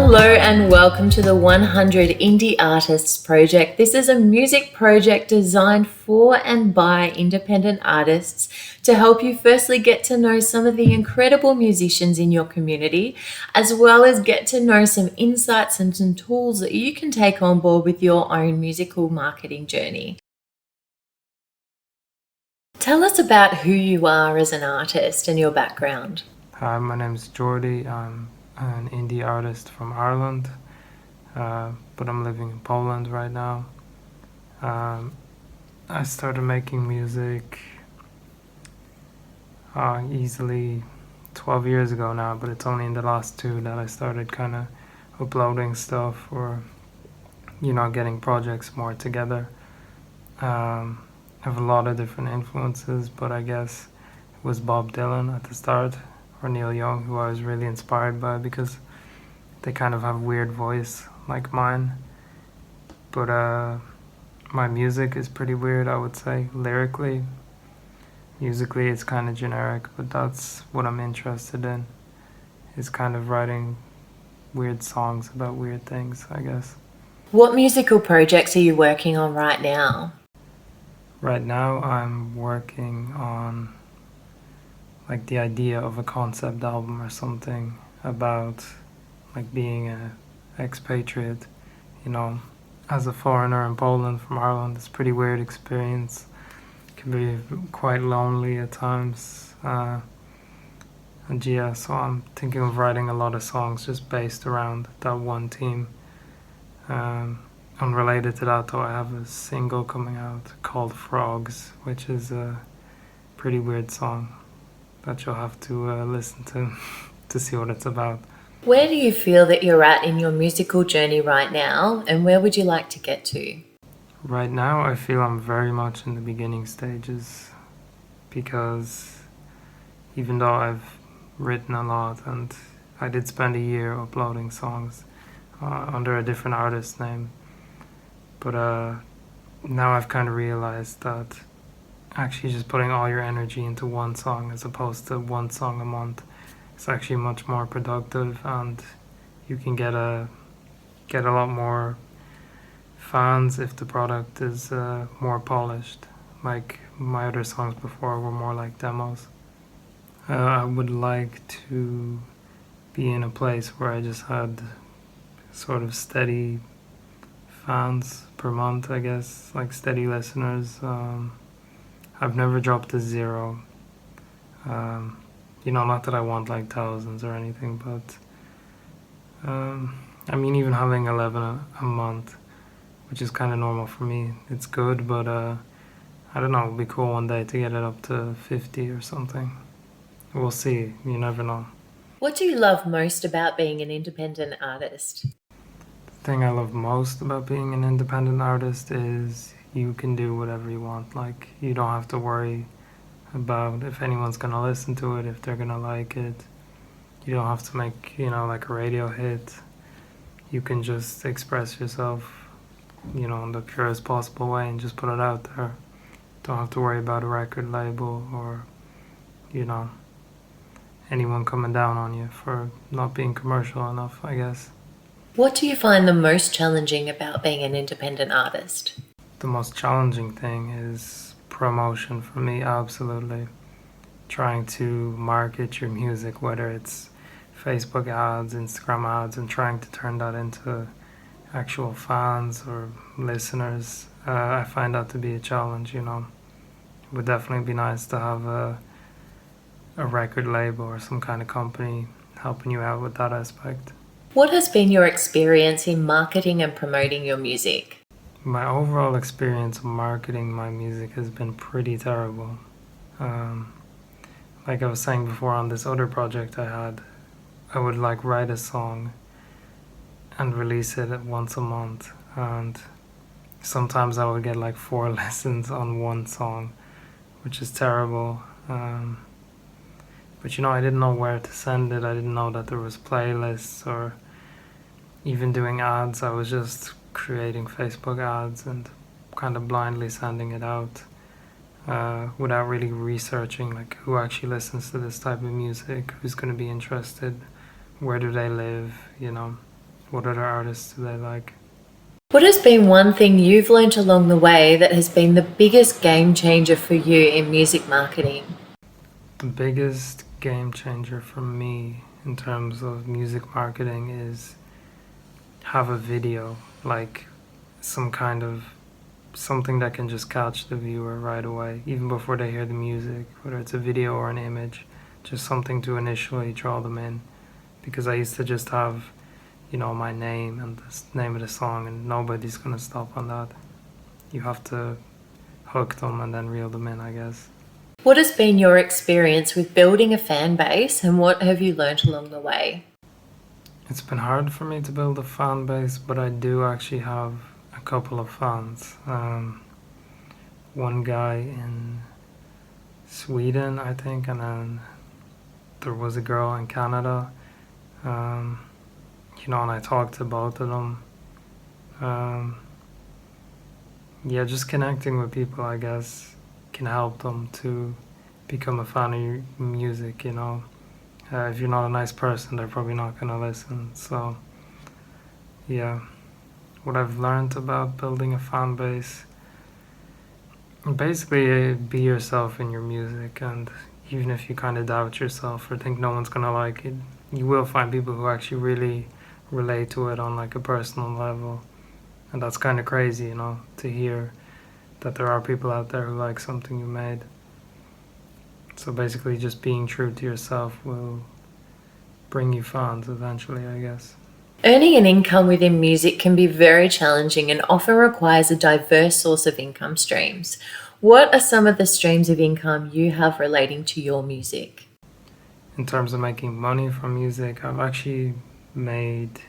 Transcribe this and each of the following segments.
Hello and welcome to the 100 Indie Artists Project. This is a music project designed for and by independent artists to help you firstly get to know some of the incredible musicians in your community, as well as get to know some insights and some tools that you can take on board with your own musical marketing journey. Tell us about who you are as an artist and your background. Hi, my name is Jordy. I'm an indie artist from Ireland, but I'm living in Poland right now. I started making music easily 12 years ago now, but it's only in the last 2 that I started kind of uploading stuff or, getting projects more together. I have a lot of different influences, but I guess it was Bob Dylan at the start, or Neil Young, who I was really inspired by because they kind of have weird voice like mine. But my music is pretty weird, I would say, lyrically. Musically, it's kind of generic, but that's what I'm interested in, is kind of writing weird songs about weird things, I guess. What musical projects are you working on right now? Right now, I'm working on like the idea of a concept album or something about like being an expatriate, as a foreigner in Poland from Ireland. It's a pretty weird experience. It can be quite lonely at times. And yeah, so I'm thinking of writing a lot of songs just based around that one theme. Unrelated to that though, I have a single coming out called Frogs, which is a pretty weird song that you'll have to listen to see what it's about. Where do you feel that you're at in your musical journey right now, and where would you like to get to? Right now, I feel I'm very much in the beginning stages because even though I've written a lot and I did spend a year uploading songs under a different artist name, but now I've kind of realized that actually just putting all your energy into one song as opposed to one song a month is actually much more productive, and you can get a lot more fans if the product is more polished. Like my other songs before were more like demos. I would like to be in a place where I just had sort of steady fans per month, I guess, like steady listeners. I've never dropped to 0. Not that I want like thousands or anything, but even having 11 a month, which is kind of normal for me, it's good, but I don't know, it'd be cool one day to get it up to 50 or something. We'll see, you never know. What do you love most about being an independent artist? The thing I love most about being an independent artist is you can do whatever you want. Like, you don't have to worry about if anyone's gonna listen to it, if they're gonna like it. You don't have to make, like a radio hit. You can just express yourself, in the purest possible way and just put it out there. Don't have to worry about a record label or, anyone coming down on you for not being commercial enough, I guess. What do you find the most challenging about being an independent artist? The most challenging thing is promotion for me, absolutely. Trying to market your music, whether it's Facebook ads, Instagram ads, and trying to turn that into actual fans or listeners. I find that to be a challenge, It would definitely be nice to have a record label or some kind of company helping you out with that aspect. What has been your experience in marketing and promoting your music? My overall experience marketing my music has been pretty terrible. Like I was saying before, on this other project I had, I would like write a song and release it once a month, and sometimes I would get like 4 listens on one song, which is terrible. But I didn't know where to send it. I didn't know that there was playlists or even doing ads. I was just creating Facebook ads and kind of blindly sending it out without really researching like who actually listens to this type of music, who's going to be interested, where do they live, what other artists do they like. What has been one thing you've learnt along the way that has been the biggest game changer for you in music marketing? The biggest game changer for me in terms of music marketing is have a video, like some kind of something that can just catch the viewer right away, even before they hear the music, whether it's a video or an image, just something to initially draw them in. Because I used to just have, my name and the name of the song, and nobody's gonna stop on that. You have to hook them and then reel them in, I guess. What has been your experience with building a fan base and what have you learnt along the way? It's been hard for me to build a fan base, but I do actually have a couple of fans. One guy in Sweden, I think, and then there was a girl in Canada. And I talked to both of them. Yeah, just connecting with people, I guess, can help them to become a fan of your music, If you're not a nice person, they're probably not going to listen. So, yeah, what I've learned about building a fan base, basically be yourself in your music, and even if you kind of doubt yourself or think no one's going to like it, you will find people who actually really relate to it on like a personal level. And that's kind of crazy, to hear that there are people out there who like something you made. So basically just being true to yourself will bring you fans eventually, I guess. Earning an income within music can be very challenging and often requires a diverse source of income streams. What are some of the streams of income you have relating to your music? In terms of making money from music, I've actually made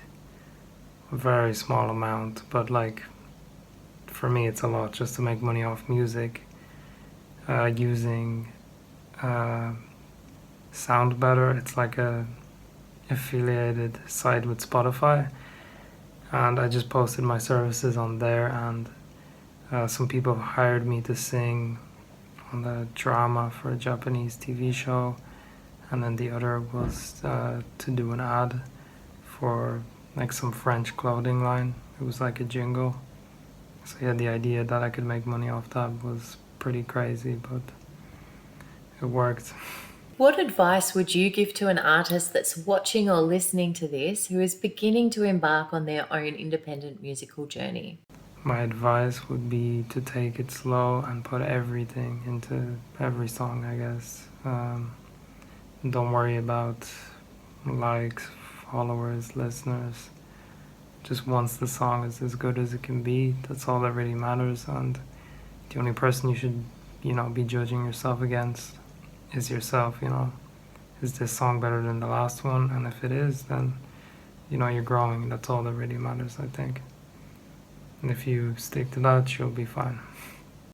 a very small amount, but like for me it's a lot just to make money off music, using Sound Better. It's like a affiliated site with Spotify, and I just posted my services on there, and some people have hired me to sing on the drama for a Japanese TV show, and then the other was to do an ad for like some French clothing line. It was like a jingle. So yeah, the idea that I could make money off that was pretty crazy, but it worked. What advice would you give to an artist that's watching or listening to this who is beginning to embark on their own independent musical journey? My advice would be to take it slow and put everything into every song, I guess. Don't worry about likes, followers, listeners. Just once the song is as good as it can be, that's all that really matters. And the only person you should, be judging yourself against is yourself. Is this song better than the last one? And if it is, then, you're growing. That's all that really matters, I think. And if you stick to that, you'll be fine.